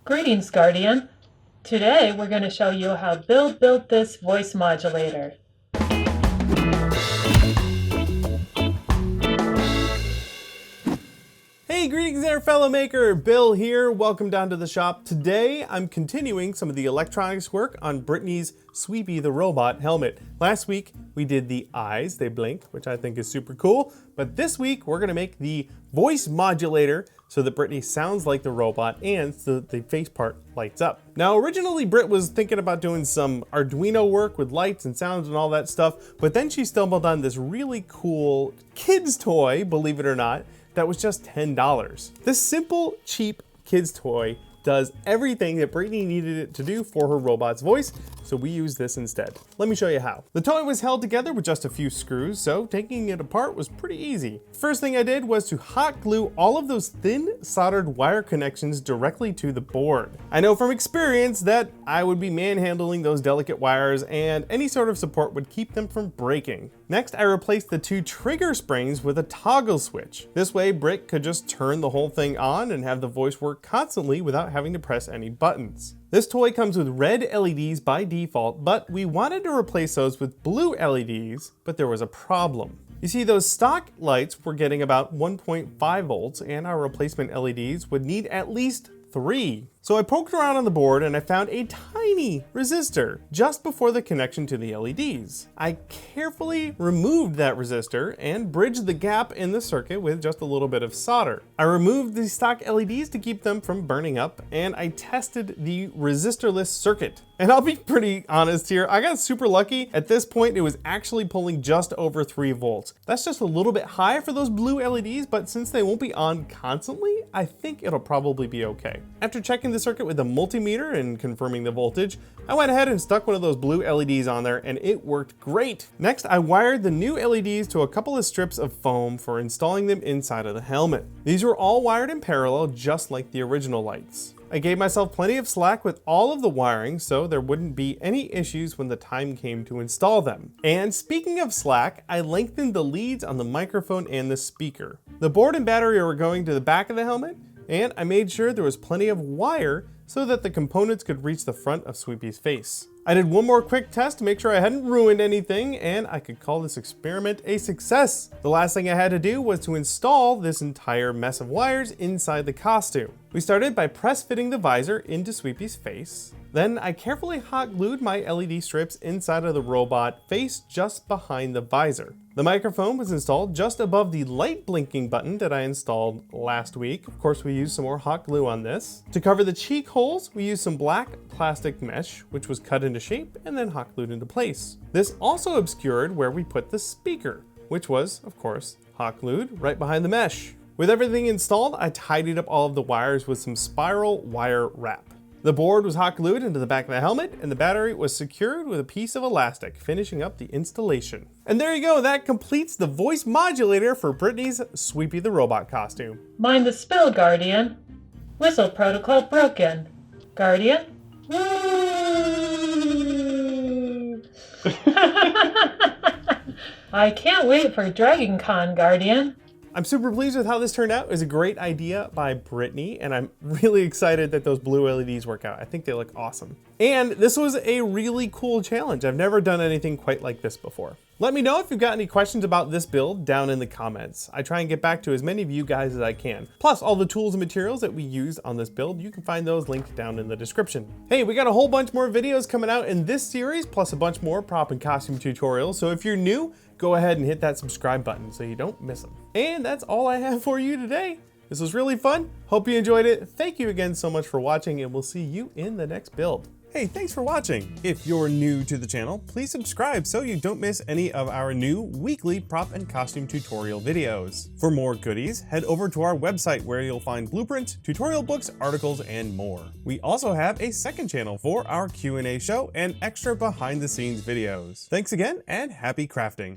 Greetings, Guardian. Today we're going to show you how Bill built this voice modulator. Hey, greetings there, fellow maker. Bill here. Welcome down to the shop. Today I'm continuing some of the electronics work on Brittany's Sweepy the robot helmet. Last week we did the eyes, they blink, which I think is super cool. But this week we're going to make the voice modulator so that Brittany sounds like the robot and so that the face part lights up. Now originally Britt was thinking about doing some Arduino work with lights and sounds and all that stuff, but then she stumbled on this really cool kids toy, believe it or not, that was just $10. This simple, cheap kids toy does everything that Brittany needed it to do for her robot's voice, so we use this instead. Let me show you how. The toy was held together with just a few screws, so taking it apart was pretty easy. First thing I did was to hot glue all of those thin soldered wire connections directly to the board. I know from experience that I would be manhandling those delicate wires and any sort of support would keep them from breaking. Next, I replaced the two trigger springs with a toggle switch. This way, Britt could just turn the whole thing on and have the voice work constantly without having to press any buttons. This toy comes with red LEDs by default, but we wanted to replace those with blue LEDs, but there was a problem. You see, those stock lights were getting about 1.5 volts and our replacement LEDs would need at least 3. So I poked around on the board and I found a tiny resistor just before the connection to the LEDs. I carefully removed that resistor and bridged the gap in the circuit with just a little bit of solder. I removed the stock LEDs to keep them from burning up, and I tested the resistorless circuit. And I'll be pretty honest here, I got super lucky. At this point, it was actually pulling just over 3 volts. That's just a little bit high for those blue LEDs, but since they won't be on constantly, I think it'll probably be okay. After checking the circuit with a multimeter and confirming the voltage, I went ahead and stuck one of those blue LEDs on there and it worked great. Next, I wired the new LEDs to a couple of strips of foam for installing them inside of the helmet. These were all wired in parallel, just like the original lights. I gave myself plenty of slack with all of the wiring so there wouldn't be any issues when the time came to install them. And speaking of slack, I lengthened the leads on the microphone and the speaker. The board and battery are going to the back of the helmet, and I made sure there was plenty of wire so that the components could reach the front of Sweepy's face. I did one more quick test to make sure I hadn't ruined anything, and I could call this experiment a success. The last thing I had to do was to install this entire mess of wires inside the costume. We started by press fitting the visor into Sweepy's face. Then I carefully hot glued my LED strips inside of the robot face just behind the visor. The microphone was installed just above the light blinking button that I installed last week. Of course, we used some more hot glue on this. To cover the cheek holes, we used some black plastic mesh, which was cut into shape and then hot glued into place. This also obscured where we put the speaker, which was, of course, hot glued right behind the mesh. With everything installed, I tidied up all of the wires with some spiral wire wrap. The board was hot glued into the back of the helmet and the battery was secured with a piece of elastic, finishing up the installation. And there you go, that completes the voice modulator for Brittany's Sweepy the robot costume. Mind the spill, Guardian. Whistle protocol broken. Guardian? I can't wait for Dragon Con, Guardian. I'm super pleased with how this turned out. It was a great idea by Brittany, and I'm really excited that those blue LEDs work out. I think they look awesome. And this was a really cool challenge. I've never done anything quite like this before. Let me know if you've got any questions about this build down in the comments. I try and get back to as many of you guys as I can. Plus, all the tools and materials that we used on this build, you can find those linked down in the description. Hey, we got a whole bunch more videos coming out in this series, plus a bunch more prop and costume tutorials. So if you're new, go ahead and hit that subscribe button so you don't miss them. And that's all I have for you today. This was really fun. Hope you enjoyed it. Thank you again so much for watching, and we'll see you in the next build. Hey, thanks for watching. If you're new to the channel, please subscribe so you don't miss any of our new weekly prop and costume tutorial videos. For more goodies, head over to our website where you'll find blueprints, tutorial books, articles, and more. We also have a second channel for our Q&A show and extra behind the scenes videos. Thanks again and happy crafting.